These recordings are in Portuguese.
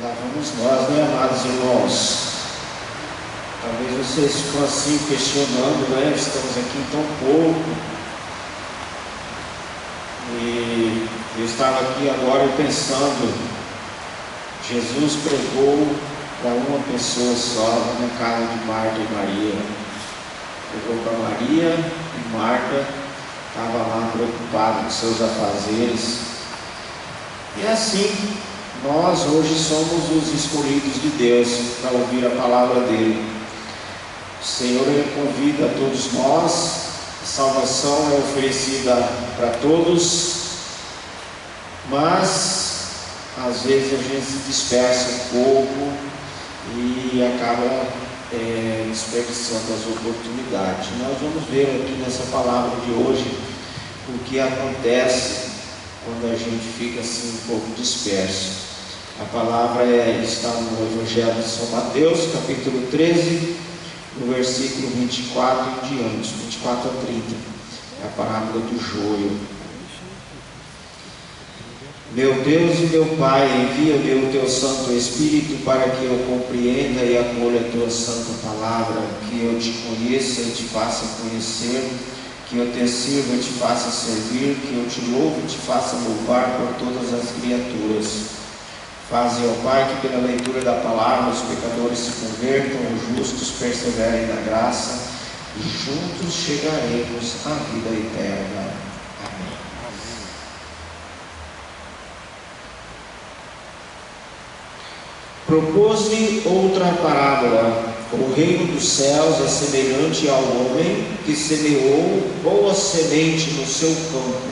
Lá vamos nós, né, amados irmãos? Talvez vocês ficam assim questionando, né? Estamos aqui em tão pouco. E eu estava aqui agora pensando, Jesus pregou para uma pessoa só na casa de Marta e Maria. Pregou para Maria e Marta estava lá preocupada com seus afazeres. E assim, nós hoje somos os escolhidos de Deus para ouvir a palavra dele. O Senhor, ele convida a todos nós. A salvação é oferecida para todos, mas às vezes a gente se dispersa um pouco e acaba desperdiçando as oportunidades. Nós vamos ver aqui nessa palavra de hoje o que acontece quando a gente fica assim um pouco disperso. A palavra está no Evangelho de São Mateus, capítulo 13, no versículo 24 em diante, 24 a 30, é a parábola do joio. Meu Deus e meu Pai, envia-me o teu Santo Espírito para que eu compreenda e acolha a tua santa palavra, que eu te conheça e te faça conhecer, que eu te sirva e te faça servir, que eu te louve e te faça louvar por todas as criaturas. Faze, ó Pai, que pela leitura da palavra os pecadores se convertam, os justos perseverem na graça, e juntos chegaremos à vida eterna. Amém. Propôs-lhe outra parábola. O reino dos céus é semelhante ao homem que semeou boa semente no seu campo.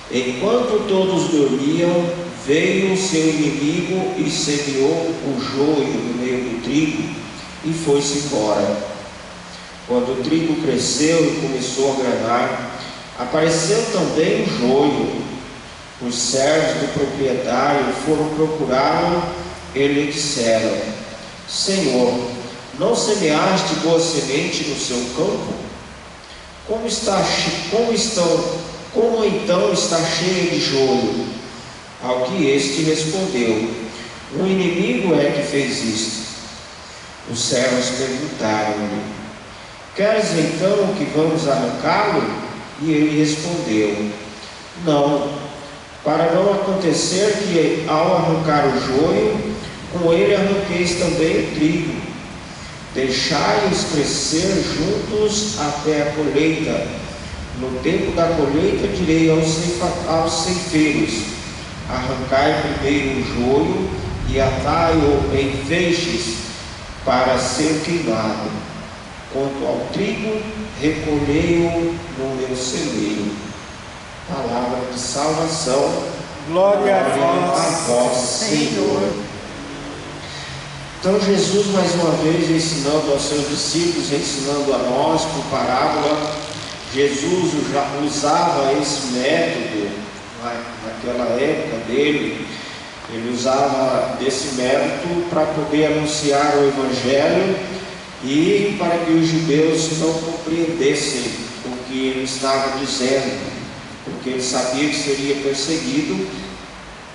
Enquanto todos dormiam, veio o seu inimigo e semeou o joio no meio do trigo e foi-se embora. Quando o trigo cresceu e começou a granar, apareceu também o joio. Os servos do proprietário foram procurá-lo e lhe disseram: Senhor, não semeaste boa semente no seu campo? Como então está cheia de joio? Ao que este respondeu: o inimigo é que fez isto. Os servos perguntaram-lhe: queres então que vamos arrancá-lo? E ele respondeu: não, para não acontecer que ao arrancar o joio, com ele arranqueis também o trigo. Deixai-os crescer juntos até a colheita. No tempo da colheita direi aos ceifeiros: arrancai primeiro o joio e atai-o em feixes para ser queimado. Quanto ao trigo, recolhei-o no meu celeiro. Palavra de salvação. Glória a vós, Senhor. Então Jesus, mais uma vez, ensinando aos seus discípulos, ensinando a nós por parábola. Jesus já usava esse método naquela época dele. Ele usava desse método para poder anunciar o Evangelho e para que os judeus não compreendessem o que ele estava dizendo, porque ele sabia que seria perseguido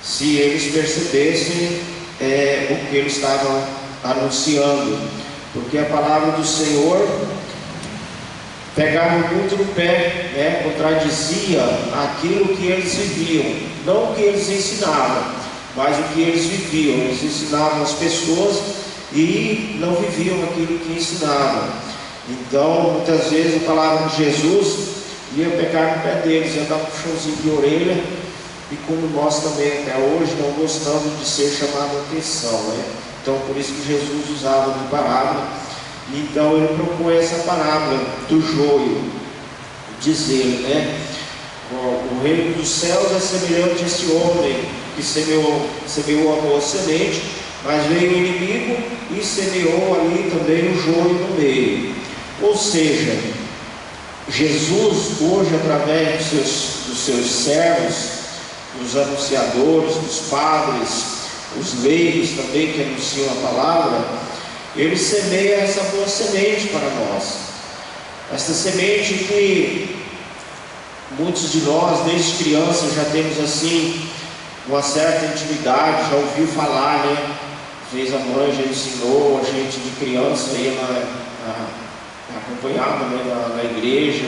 se eles percebessem o que ele estava anunciando, porque a palavra do Senhor pegava muito no pé, contradizia aquilo que eles viviam, não o que eles ensinavam, mas o que eles viviam. Eles ensinavam as pessoas e não viviam aquilo que ensinavam. Então, muitas vezes a palavra de Jesus ia pegar no pé deles, ia dar um puxãozinho de orelha, e como nós também até hoje não gostamos de ser chamado a atenção, Então, por isso que Jesus usava de parábola. Então ele propõe essa parábola do joio, dizendo, o reino dos céus é semelhante a esse homem que semeou a boa semente, mas veio o inimigo e semeou ali também o joio no meio. Ou seja, Jesus hoje, através dos seus servos, dos anunciadores, dos padres, os leigos também que anunciam a palavra, ele semeia essa boa semente para nós. Essa semente que muitos de nós, desde criança, já temos assim uma certa intimidade, já ouviu falar, né? Às vezes a mãe já ensinou a gente de criança aí acompanhada, né, na igreja.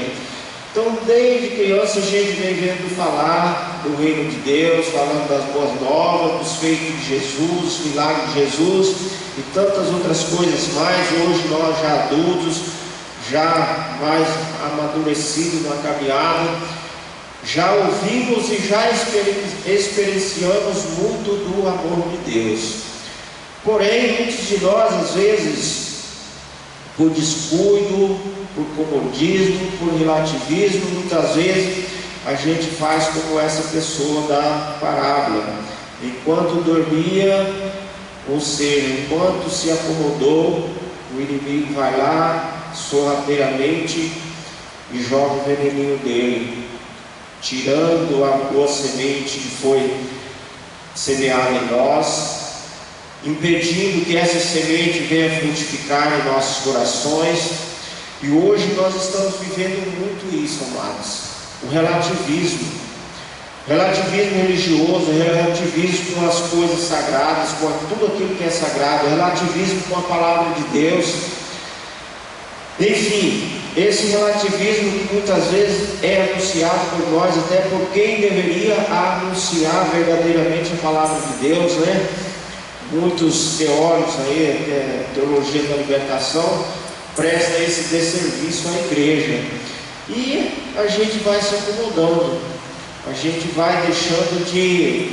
Então, desde criança a gente vem vendo falar do reino de Deus, falando das boas novas, dos feitos de Jesus, dos milagres de Jesus e tantas outras coisas mais. Hoje nós já adultos, já mais amadurecidos na caminhada, já ouvimos e já experienciamos muito do amor de Deus. Porém, muitos de nós, às vezes, por descuido, por comodismo, por relativismo, muitas vezes a gente faz como essa pessoa da parábola. Enquanto dormia, ou seja, enquanto se acomodou, o inimigo vai lá sorrateiramente e joga o veneninho dele, tirando a boa semente que foi semeada em nós, impedindo que essa semente venha frutificar em nossos corações. E hoje nós estamos vivendo muito isso, amados. O relativismo religioso, o relativismo com as coisas sagradas, com tudo aquilo que é sagrado, o relativismo com a palavra de Deus. Enfim, esse relativismo que muitas vezes é anunciado por nós, até por quem deveria anunciar verdadeiramente a palavra de Deus, né? Muitos teólogos aí, teologia da libertação, presta esse desserviço à igreja, e a gente vai se acomodando, a gente vai deixando de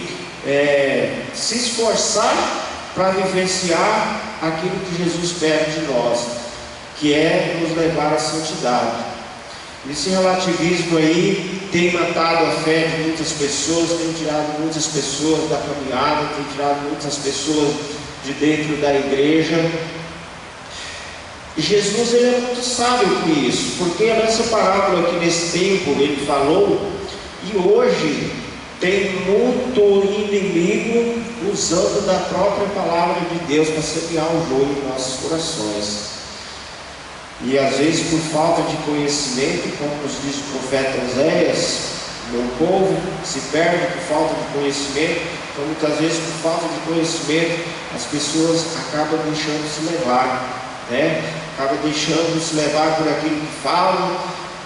se esforçar para vivenciar aquilo que Jesus pede de nós, que é nos levar à santidade. Esse relativismo aí tem matado a fé de muitas pessoas, tem tirado muitas pessoas da caminhada, tem tirado muitas pessoas de dentro da igreja. E Jesus, ele é muito sábio com isso, porque nessa parábola aqui nesse tempo ele falou, e hoje tem muito inimigo usando da própria palavra de Deus para semear o joio em nossos corações. E às vezes por falta de conhecimento, como nos diz o profeta Oséias, meu povo se perde por falta de conhecimento. Então muitas vezes por falta de conhecimento as pessoas acabam deixando-se levar, né? Acaba deixando-se levar por aquilo que falam,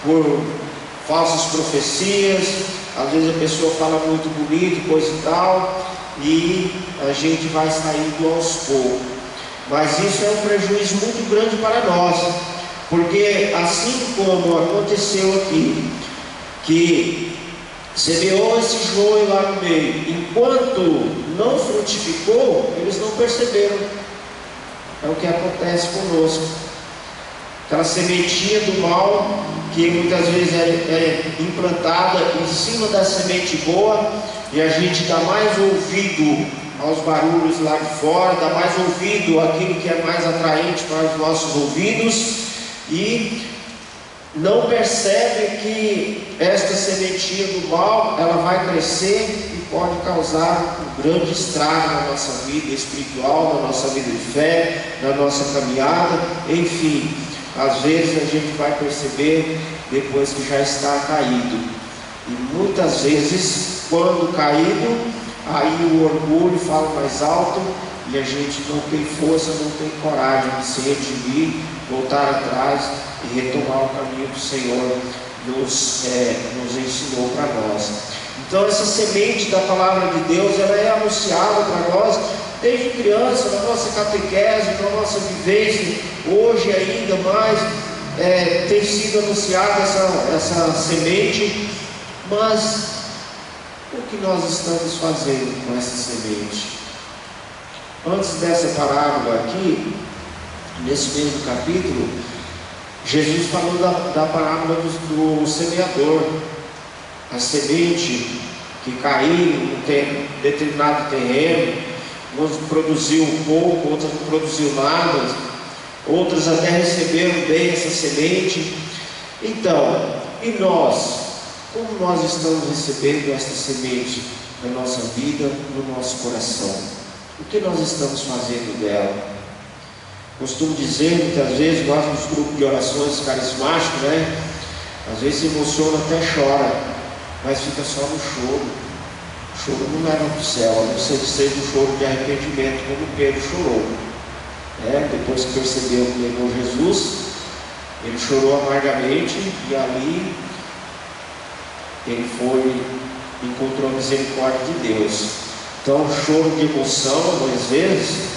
por falsas profecias. Às vezes a pessoa fala muito bonito, coisa e tal, e a gente vai saindo aos poucos. Mas isso é um prejuízo muito grande para nós, porque assim como aconteceu aqui, que semeou esse joio lá no meio, enquanto não frutificou, eles não perceberam. É o que acontece conosco. Aquela sementinha do mal, que muitas vezes é implantada em cima da semente boa, e a gente dá mais ouvido aos barulhos lá de fora, dá mais ouvido àquilo que é mais atraente para os nossos ouvidos, e não percebe que esta sementinha do mal, ela vai crescer e pode causar um grande estrago na nossa vida espiritual, na nossa vida de fé, na nossa caminhada. Enfim, às vezes a gente vai perceber depois que já está caído, e muitas vezes quando caído, aí o orgulho fala mais alto, e a gente não tem força, não tem coragem de se redimir, voltar atrás e retomar o caminho que o Senhor nos ensinou para nós. Então essa semente da palavra de Deus, ela é anunciada para nós desde criança, na nossa catequese, na nossa vivência. Hoje ainda mais tem sido anunciada essa semente, mas o que nós estamos fazendo com essa semente? Antes dessa parábola aqui, nesse mesmo capítulo, Jesus falou da parábola do semeador. A semente que caiu em determinado terreno, uns produziu pouco, outras não produziu nada, outras até receberam bem essa semente. Então, e nós? Como nós estamos recebendo esta semente na nossa vida, no nosso coração? O que nós estamos fazendo dela? Costumo dizer, muitas vezes, nós nos grupos de orações carismáticos, né? Às vezes se emociona, até chora, mas fica só no choro. choro não leva para o céu, a não ser que seja um choro de arrependimento, como Pedro chorou. Depois que percebeu que negou Jesus, ele chorou amargamente e ali ele encontrou a misericórdia de Deus. Então, o choro de emoção, às vezes,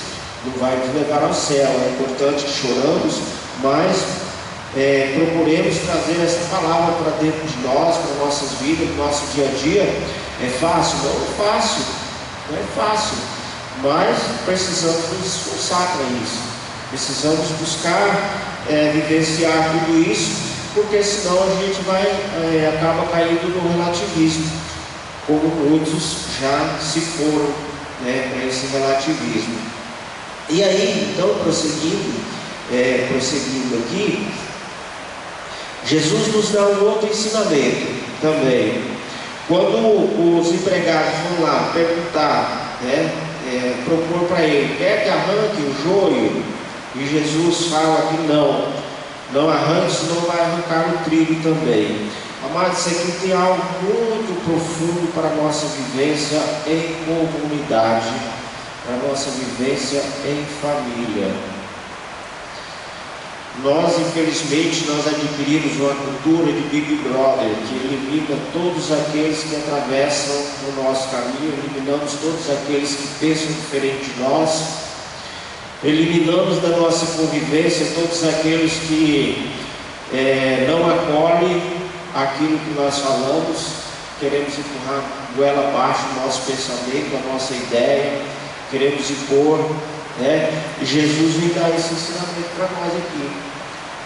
não vai nos levar ao céu. É importante que choramos, mas procuremos trazer essa palavra para dentro de nós, para nossas vidas, para o nosso dia a dia. É fácil? Não é fácil, não é fácil, mas precisamos nos esforçar para isso, precisamos buscar vivenciar tudo isso, porque senão a gente acaba caindo no relativismo, como muitos já se foram para esse relativismo. E aí, então, prosseguindo aqui, Jesus nos dá um outro ensinamento também. Quando os empregados vão lá perguntar, propor para ele, quer que arranque o joio? E Jesus fala que não arranque, senão vai arrancar o trigo também. Amados, isso aqui tem algo muito profundo para a nossa vivência em comunidade, para a nossa vivência em família. Nós, infelizmente, adquirimos uma cultura de Big Brother, que elimina todos aqueles que atravessam o nosso caminho, eliminamos todos aqueles que pensam diferente de nós, eliminamos da nossa convivência todos aqueles que não acolhem aquilo que nós falamos, queremos empurrar goela abaixo o nosso pensamento, a nossa ideia, queremos impor. E Jesus vem dar esse ensinamento para nós aqui.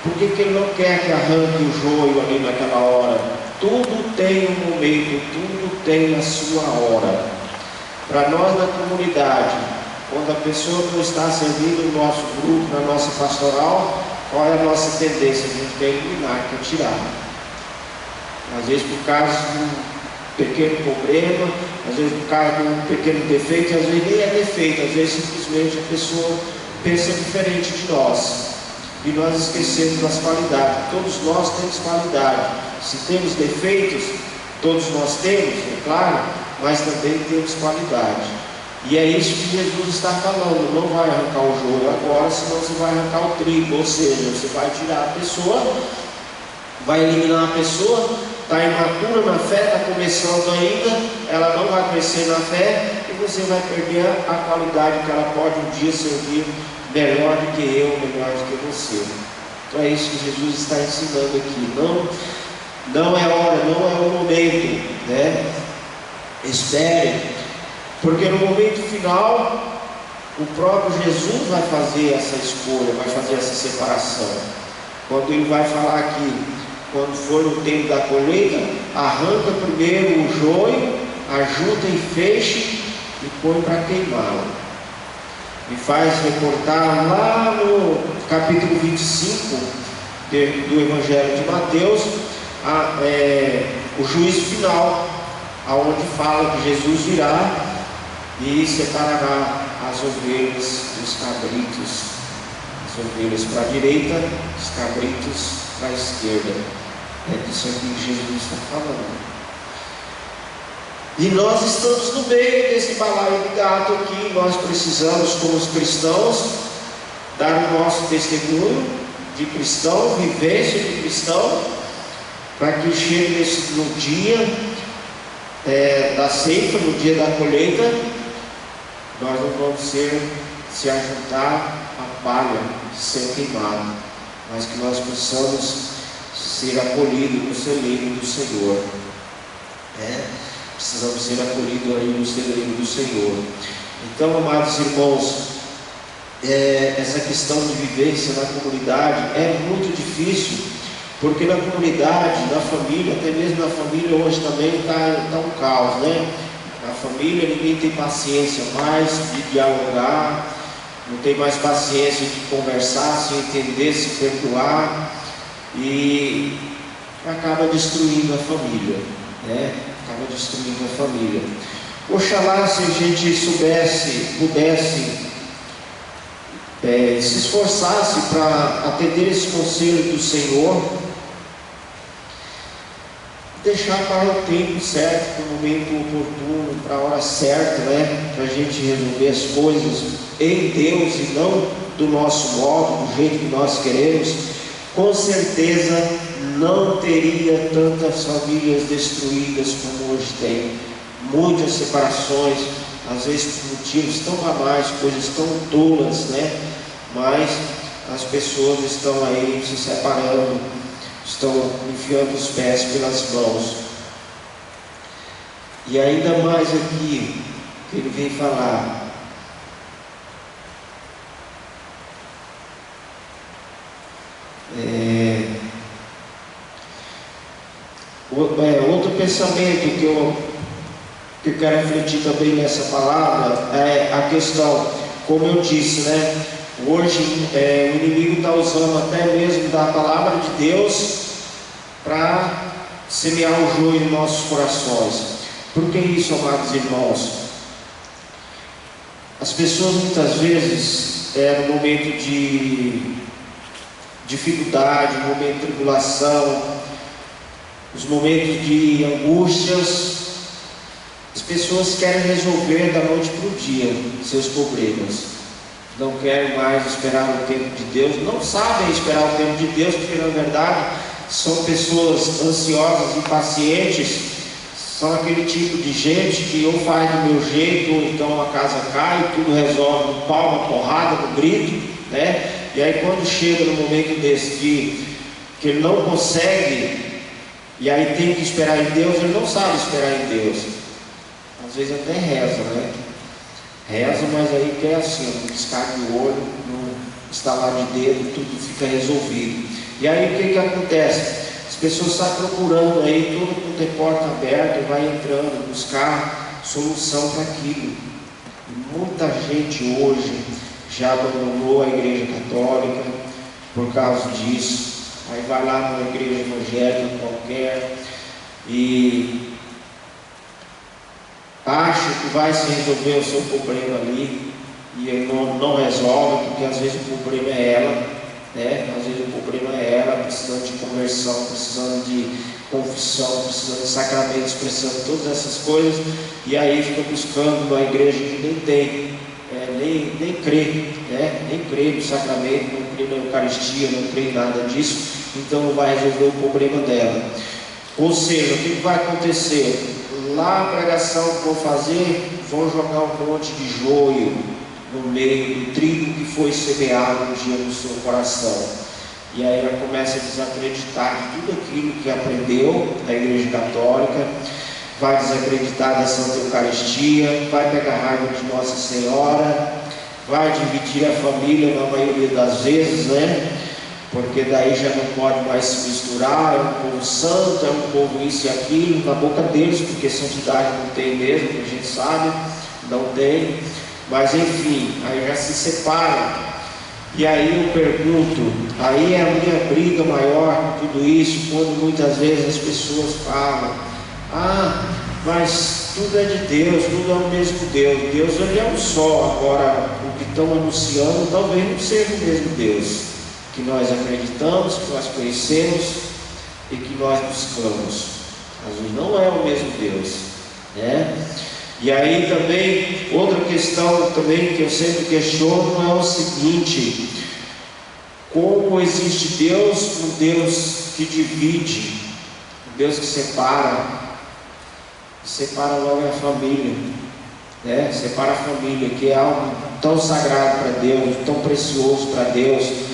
Por que ele não quer que arranque o joio ali naquela hora? Tudo tem um momento, tudo tem a sua hora. Para nós na comunidade, quando a pessoa não está servindo no nosso grupo, na nossa pastoral, qual é a nossa tendência? A gente quer eliminar, quer tirar. Às vezes por causa de um pequeno problema, às vezes por causa de um pequeno defeito, às vezes nem é defeito, às vezes simplesmente a pessoa pensa diferente de nós. E nós esquecemos das qualidades. Todos nós temos qualidade. Se temos defeitos, todos nós temos, é claro, mas também temos qualidade. E é isso que Jesus está falando. Não vai arrancar o joio agora, senão você vai arrancar o trigo. Ou seja, você vai tirar a pessoa, vai eliminar a pessoa, está imatura na fé, está começando ainda, ela não vai crescer na fé, e você vai perder a qualidade que ela pode um dia servir melhor do que eu, melhor do que você. Então é isso que Jesus está ensinando aqui. Não é hora, não é o momento, Espere, porque no momento final o próprio Jesus vai fazer essa escolha, vai fazer essa separação. Quando ele vai falar aqui, quando for no tempo da colheita, arranca primeiro o joio, ajunta em feixe e põe para queimá-lo. Me faz reportar lá no capítulo 25 do Evangelho de Mateus, o juízo final, aonde fala que Jesus virá e separará as ovelhas dos cabritos, as ovelhas para a direita, os cabritos para a esquerda. É disso aqui que Jesus está falando. E nós estamos no meio desse balaio de gato aqui. Nós precisamos, como os cristãos, dar o nosso testemunho de cristão, vivência de cristão, para que chegue no dia da ceifa, no dia da colheita, nós não vamos se ajuntar a palha, ser queimado, mas que nós possamos ser acolhidos no celeiro do Senhor. Precisamos ser acolhidos aí no celeiro do Senhor. Então, amados irmãos, essa questão de vivência na comunidade é muito difícil, porque na comunidade, na família, até mesmo na família hoje também está um caos, Na família ninguém tem paciência mais de dialogar, não tem mais paciência de conversar, se entender, se perdoar, e acaba destruindo a família, Acaba destruindo a família. Oxalá se a gente pudesse se esforçasse para atender esse conselho do Senhor, deixar para o tempo certo, para o momento oportuno, para a hora certa, né? Para a gente resolver as coisas em Deus e não do nosso modo, do jeito que nós queremos, com certeza não teria tantas famílias destruídas como hoje tem. Muitas separações, às vezes por motivos tão banais, coisas tão tolas, né? Mas as pessoas estão aí se separando, estão enfiando os pés pelas mãos. E ainda mais aqui, que ele vem falar, outro pensamento que eu quero refletir também nessa palavra é a questão, como eu disse, né? Hoje o inimigo está usando até mesmo da palavra de Deus para semear o joio em nossos corações. Por que isso, amados irmãos? As pessoas muitas vezes, no momento de dificuldade, no momento de tribulação, os momentos de angústias, as pessoas querem resolver da noite para o dia seus problemas. Não querem mais esperar o tempo de Deus, não sabem esperar o tempo de Deus, porque na verdade são pessoas ansiosas, impacientes, são aquele tipo de gente que ou faz do meu jeito, ou então a casa cai, tudo resolve no pau, na porrada, no grito, né? E aí quando chega no momento desse que ele não consegue, e aí tem que esperar em Deus, ele não sabe esperar em Deus. Às vezes até reza, né? Reza, mas aí quer assim, no piscar de olho, no estalar de dedo, tudo fica resolvido. E aí o que acontece? As pessoas estão procurando aí, tudo quanto é porta aberta, vai entrando, buscar solução para aquilo. E muita gente hoje já abandonou a igreja católica por causa disso. Aí vai lá numa igreja evangélica qualquer e acha que vai se resolver o seu problema ali, e ele não resolve, porque às vezes o problema é ela, né? Às vezes o problema é ela, precisando de conversão, precisando de confissão, precisando de sacramentos, precisando de todas essas coisas, e aí fica buscando uma igreja que nem tem, nem crê, né? Nem crê no sacramento, não crê na Eucaristia, não crê em nada disso, então não vai resolver o problema dela. Ou seja, o que vai acontecer? Lá a pregação que vão fazer, vão jogar um monte de joio no meio do trigo que foi semeado um dia no seu coração. E aí ela começa a desacreditar de tudo aquilo que aprendeu na igreja católica, vai desacreditar da Santa Eucaristia, vai pegar raiva de Nossa Senhora, vai dividir a família na maioria das vezes, né? Porque daí já não pode mais se misturar, é um povo santo, é um povo isso e aquilo, na boca deles, porque santidade não tem mesmo, que a gente sabe, não tem, mas enfim, aí já se separam. E aí eu pergunto, aí é a minha briga maior com tudo isso, quando muitas vezes as pessoas falam, mas tudo é de Deus, tudo é o mesmo Deus, Deus ele é um só, agora o que estão anunciando talvez não seja o mesmo Deus que nós acreditamos, que nós conhecemos e que nós buscamos. Às vezes não é o mesmo Deus, né? E aí também, outra questão também que eu sempre questiono é o seguinte: como existe Deus, um Deus que divide, um Deus que separa logo a família, né? Separa a família, que é algo tão sagrado para Deus, tão precioso para Deus.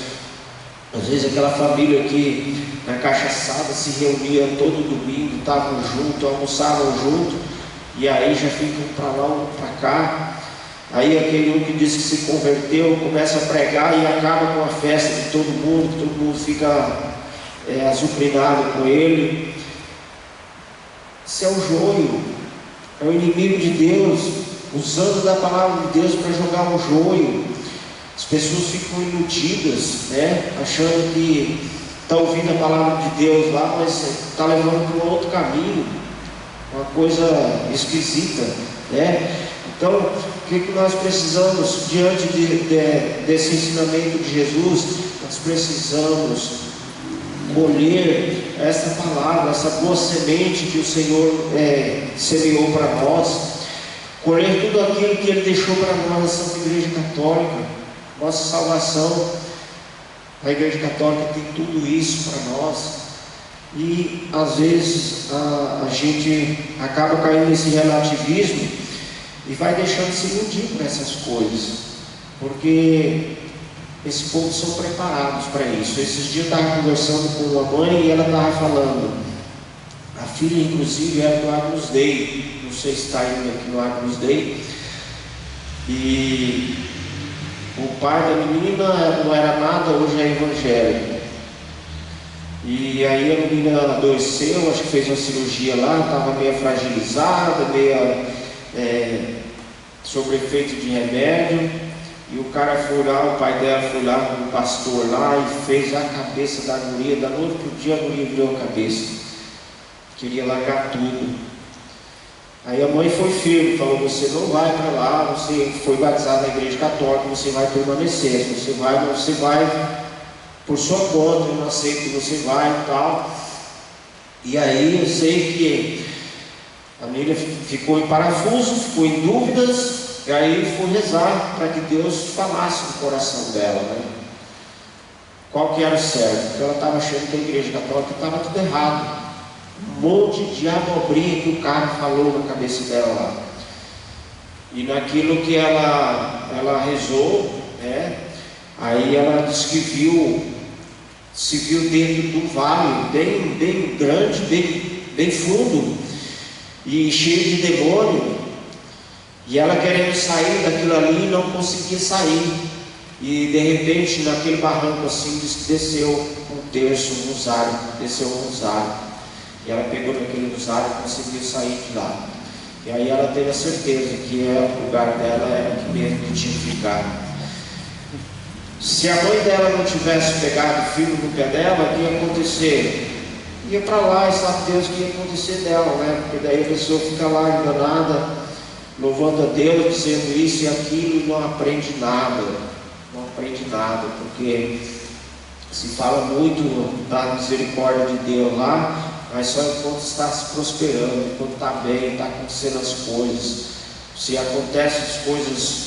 Às vezes aquela família que na cachaçada se reunia todo domingo, estavam juntos, almoçavam juntos, e aí já ficam para lá, um para cá. Aí aquele um que diz que se converteu começa a pregar e acaba com a festa de todo mundo fica azucrinado com ele. Isso é o joio, é o inimigo de Deus, usando da palavra de Deus para jogar um joio. As pessoas ficam iludidas, né? Achando que está ouvindo a palavra de Deus lá, mas está levando para um outro caminho, uma coisa esquisita, né? Então, o que nós precisamos diante desse ensinamento de Jesus? Nós precisamos colher essa palavra, essa boa semente que o Senhor semeou para nós, colher tudo aquilo que Ele deixou para nós na Santa Igreja Católica, nossa salvação. A Igreja Católica tem tudo isso para nós, e às vezes a gente acaba caindo nesse relativismo e vai deixando se iludir por essas coisas, porque esse povo são preparados para isso. Esses dias eu estava conversando com uma mãe e ela estava falando, a filha inclusive era do Agnus Dei, não sei se está indo aqui no Agnus Dei, e o pai da menina não era nada, hoje é evangélico. E aí a menina adoeceu, acho que fez uma cirurgia lá, estava meio fragilizada, meio sobre efeito de remédio. E o cara foi lá, o pai dela foi lá com o pastor lá e fez a cabeça da guria. Da noite para o dia a guria virou a cabeça, queria largar tudo. Aí a mãe foi firme, falou: você não vai para lá, você foi batizado na Igreja Católica, você vai permanecer, você vai por sua conta, eu não aceito que você vai e tal. E aí eu sei que a menina ficou em parafuso, ficou em dúvidas, e aí foi rezar para que Deus falasse no coração dela, né? Qual que era o certo? Porque ela estava achando que a Igreja Católica estava tudo errado, um monte de abobrinha que o cara falou na cabeça dela lá. E naquilo que ela rezou, né? Aí ela disse que se viu dentro do vale, bem grande, bem fundo, e cheio de demônio, e ela querendo sair daquilo ali e não conseguia sair. E de repente, naquele barranco assim, desceu um terço, um rosário, desceu um rosário, e ela pegou naquele rosário e conseguiu sair de lá. E aí ela teve a certeza que o lugar dela era aqui mesmo que tinha que ficar. Se a mãe dela não tivesse pegado firme no pé dela, o que ia acontecer? Ia para lá, e sabe Deus o que ia acontecer dela, né? Porque daí a pessoa fica lá enganada, louvando a Deus, dizendo isso e aquilo, e não aprende nada. Não aprende nada, porque se fala muito da misericórdia de Deus lá, mas só enquanto está se prosperando, enquanto está bem, está acontecendo as coisas. Se acontecem as coisas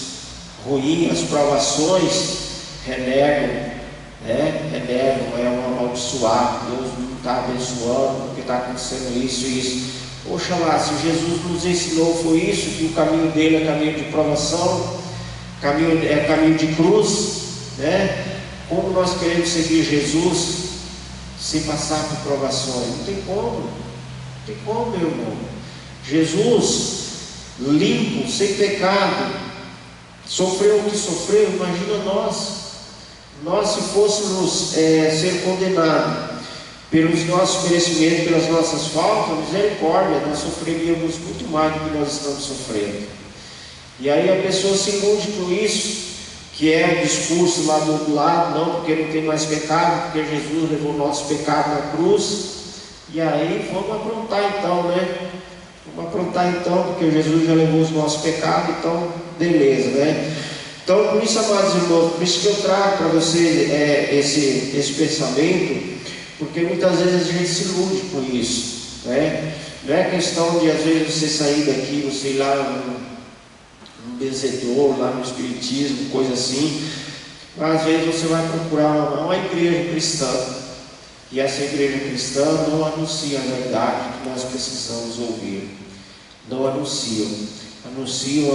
ruins, as provações, renegam, é um amaldiçoado, Deus não está abençoando porque está acontecendo isso e isso. Poxa lá, se Jesus nos ensinou foi isso, que o caminho dele é caminho de provação, caminho de cruz, né? Como nós queremos seguir Jesus sem passar por provações? Não tem como, meu irmão. Jesus, limpo, sem pecado, sofreu o que sofreu. Imagina nós se fôssemos ser condenados pelos nossos merecimentos, pelas nossas faltas, misericórdia, nós sofreríamos muito mais do que nós estamos sofrendo. E aí a pessoa se ilude com isso, que é o discurso lá do outro lado, não, porque não tem mais pecado, porque Jesus levou o nosso pecado na cruz. E aí vamos aprontar então, né? Vamos aprontar então, porque Jesus já levou os nossos pecados, então beleza, né? Então, por isso, amados irmãos, por isso que eu trago para vocês esse pensamento, porque muitas vezes a gente se ilude com isso, né? Não é questão de às vezes você sair daqui, você ir lá no benzedor, lá no espiritismo, coisa assim, mas às vezes você vai procurar uma igreja cristã, e essa igreja cristã não anuncia a verdade que nós precisamos ouvir, não anunciam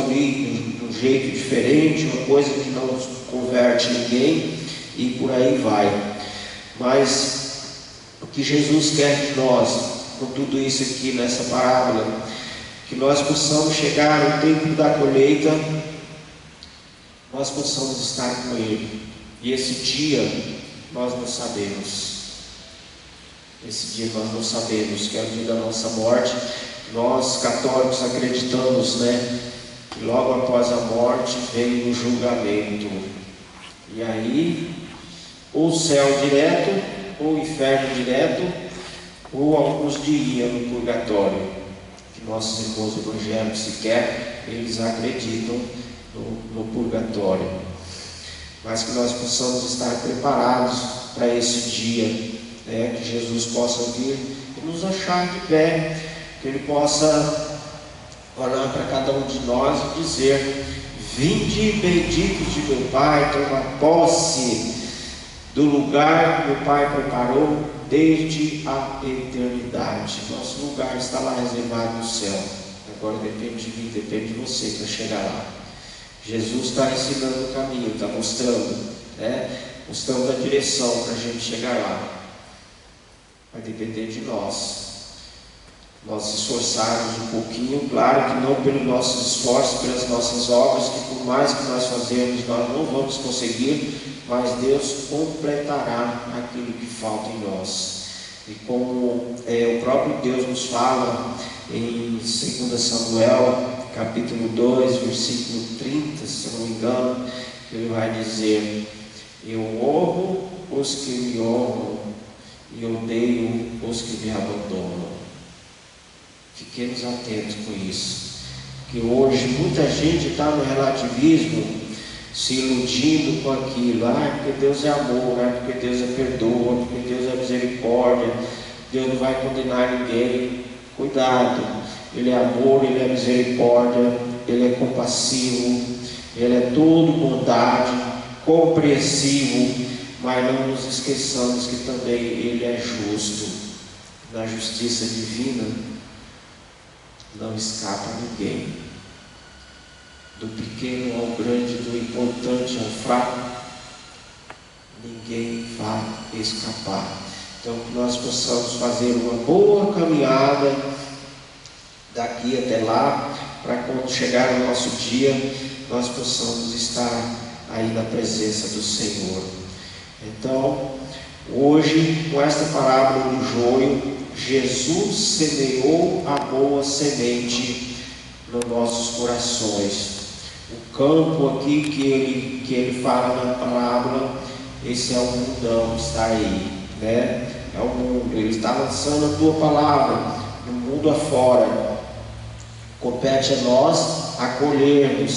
ali de um jeito diferente, uma coisa que não converte ninguém, e por aí vai. Mas o que Jesus quer de nós, com tudo isso aqui nessa parábola, que nós possamos chegar no tempo da colheita, nós possamos estar com Ele. E esse dia nós não sabemos. Esse dia nós não sabemos, que é o dia da nossa morte. Nós católicos acreditamos, né, que logo após a morte vem o julgamento. E aí, ou o céu direto, ou o inferno direto, ou alguns diriam no purgatório, que nossos irmãos evangélicos sequer eles acreditam no purgatório. Mas que nós possamos estar preparados para esse dia, né? Que Jesus possa vir e nos achar de pé, que Ele possa olhar para cada um de nós e dizer: vinde benditos de meu Pai, toma posse do lugar que meu Pai preparou desde a eternidade. Nosso lugar está lá reservado no céu. Agora depende de mim, depende de você para chegar lá. Jesus está ensinando o caminho, está mostrando, né? Mostrando a direção para a gente chegar lá. Vai depender de nós. Nós nos esforçarmos um pouquinho, claro que não pelos nossos esforços, pelas nossas obras, que por mais que nós fazemos, nós não vamos conseguir, mas Deus completará aquilo que falta em nós. E como o próprio Deus nos fala em 2 Samuel, capítulo 2, versículo 30, se eu não me engano, que Ele vai dizer: eu honro os que me honram e odeio os que me abandonam. Fiquemos atentos com isso, porque hoje muita gente está no relativismo, se iludindo com aquilo, porque Deus é amor, porque Deus é perdoa, porque Deus é misericórdia, Deus não vai condenar ninguém. Cuidado, Ele é amor, Ele é misericórdia, Ele é compassivo, Ele é todo bondade, compreensivo, mas não nos esqueçamos que também Ele é justo. Na justiça divina não escapa ninguém, do pequeno ao grande, do importante ao fraco, ninguém vai escapar. Então que nós possamos fazer uma boa caminhada daqui até lá, para quando chegar o nosso dia, nós possamos estar aí na presença do Senhor. Então, hoje, com esta parábola do joio, Jesus semeou a boa semente nos nossos corações. O campo aqui que ele fala na parábola, esse é o mundão, está aí, né? É o mundo. Ele está lançando a tua palavra no mundo afora. Compete a nós acolhermos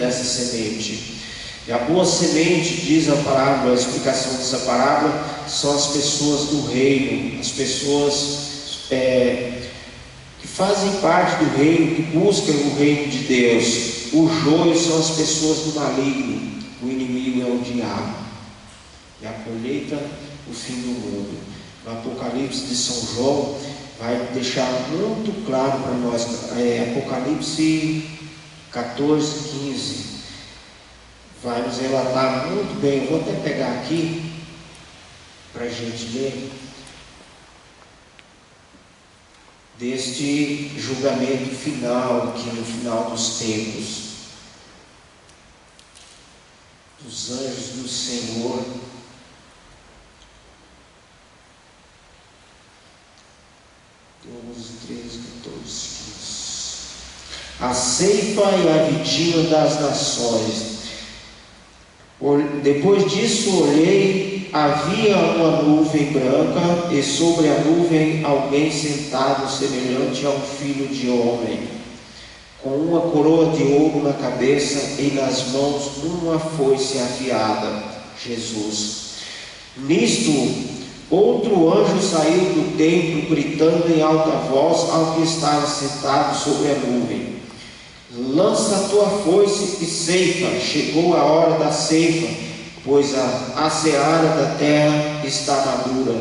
essa semente. E a boa semente, diz a parábola, a explicação dessa parábola, são as pessoas do reino, as pessoas que fazem parte do reino, que buscam o reino de Deus. O joio são as pessoas do maligno, o inimigo é o diabo. E a colheita, o fim do mundo. No Apocalipse de São João, vai deixar muito claro para nós, Apocalipse 14, 15. Vai nos relatar muito bem. Eu vou até pegar aqui para a gente ler deste julgamento final, aqui no final dos tempos, dos anjos do Senhor. Todos 13, 14, 15. A ceifa e a vidinha das nações. Depois disso olhei, havia uma nuvem branca, e sobre a nuvem alguém sentado semelhante a um filho de homem, com uma coroa de ouro na cabeça e nas mãos uma foice afiada. Jesus. Nisto, outro anjo saiu do templo, gritando em alta voz ao que estava sentado sobre a nuvem: lança a tua foice e ceifa, chegou a hora da ceifa, pois a seara da terra está madura.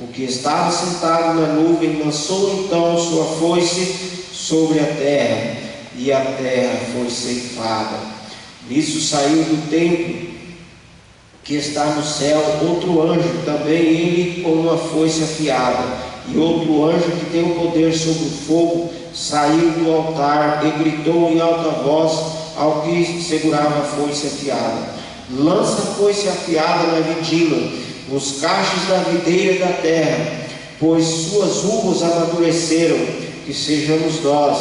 O que estava sentado na nuvem lançou então sua foice sobre a terra, e a terra foi ceifada. Nisso saiu do templo que está no céu outro anjo, também ele com uma foice afiada, e outro anjo que tem o poder sobre o fogo, saiu do altar e gritou em alta voz ao que segurava a foice afiada: lança a foice afiada na vidima, nos cachos da videira da terra, pois suas uvas amadureceram, que sejamos nós.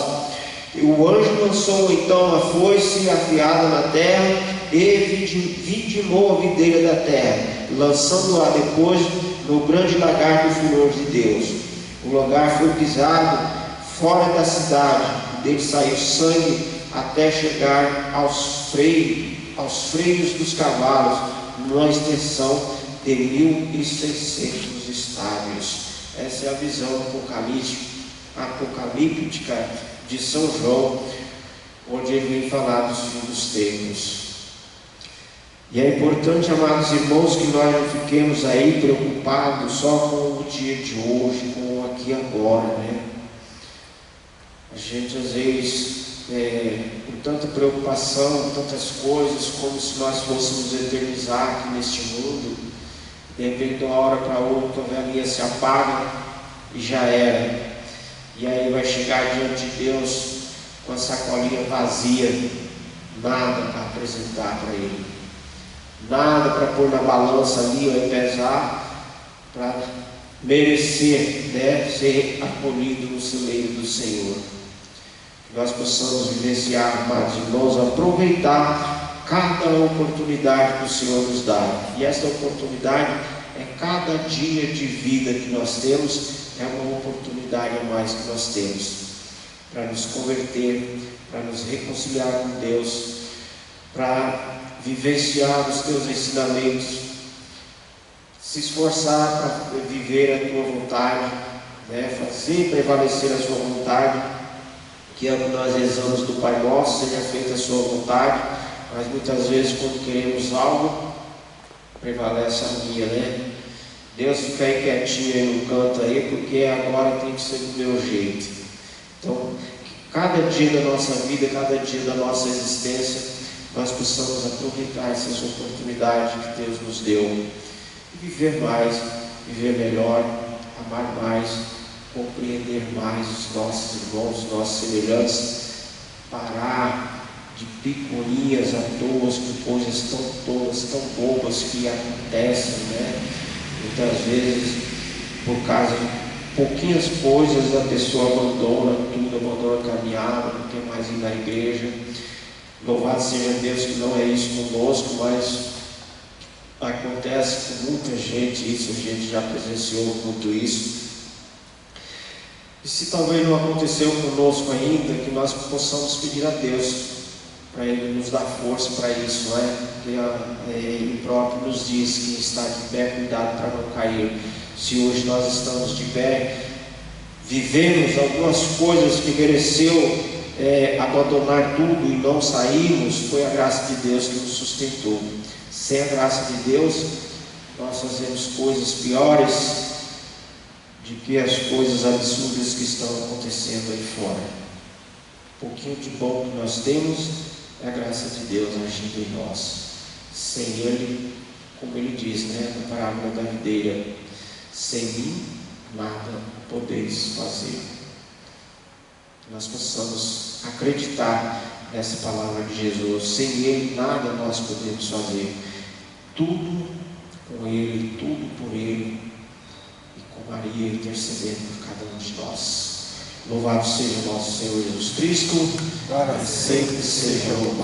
E o anjo lançou então a foice afiada na terra e vidimou a videira da terra, lançando-a depois no grande lagar do furor de Deus. O lagar foi pisado fora da cidade, dele saiu sangue até chegar aos freios dos cavalos, numa extensão de 1.600 estádios. Essa é a visão apocalíptica de São João, onde ele vem falar dos fins dos tempos. E é importante, amados irmãos, que nós não fiquemos aí preocupados só com o dia de hoje, com o aqui e agora, né? A gente às vezes, com tanta preocupação, tantas coisas, como se nós fôssemos eternizar aqui neste mundo, de repente de uma hora para outra a velhinha se apaga e já era. E aí vai chegar diante de Deus com a sacolinha vazia, nada para apresentar para Ele, nada para pôr na balança ali e pesar, para merecer, né, ser acolhido no celeiro do Senhor. Que nós possamos vivenciar, amados irmãos, aproveitar cada oportunidade que o Senhor nos dá. E essa oportunidade é cada dia de vida que nós temos, é uma oportunidade a mais que nós temos para nos converter, para nos reconciliar com Deus, para vivenciar os teus ensinamentos, se esforçar para viver a tua vontade, né? Fazer prevalecer a sua vontade, que é o que nós rezamos do Pai Nosso, seja feita a sua vontade, mas muitas vezes quando queremos algo, prevalece a minha, né? Deus fica aí quietinho aí no canto aí, porque agora tem que ser do meu jeito. Então, cada dia da nossa vida, cada dia da nossa existência, nós possamos aproveitar essas oportunidades que Deus nos deu e viver mais, viver melhor, amar mais, compreender mais os nossos irmãos, os nossos semelhantes, parar de picuinhas à toa, com coisas tão tolas, tão bobas que acontecem, né? Muitas vezes, por causa de pouquinhas coisas, a pessoa abandona tudo, abandona a caminhada, não quer mais ir na igreja. Louvado seja Deus que não é isso conosco, mas acontece com muita gente isso, a gente já presenciou muito isso. E se talvez não aconteceu conosco ainda, que nós possamos pedir a Deus para Ele nos dar força para isso, não é? Porque Ele próprio nos diz que está de pé, cuidado para não cair. Se hoje nós estamos de pé, vivemos algumas coisas que mereceu abandonar tudo e não sairmos, foi a graça de Deus que nos sustentou. Sem a graça de Deus, nós fazemos coisas piores do que as coisas absurdas que estão acontecendo aí fora. Um pouquinho de bom que nós temos é a graça de Deus agindo em nós. Sem Ele, como Ele diz, né, na parábola da videira, sem mim nada podeis fazer. Que nós possamos acreditar nessa palavra de Jesus. Sem Ele nada nós podemos fazer. Tudo com Ele, tudo por Ele, e com Maria intercedendo por cada um de nós. Louvado seja o nosso Senhor Jesus Cristo, para sempre seja louvado.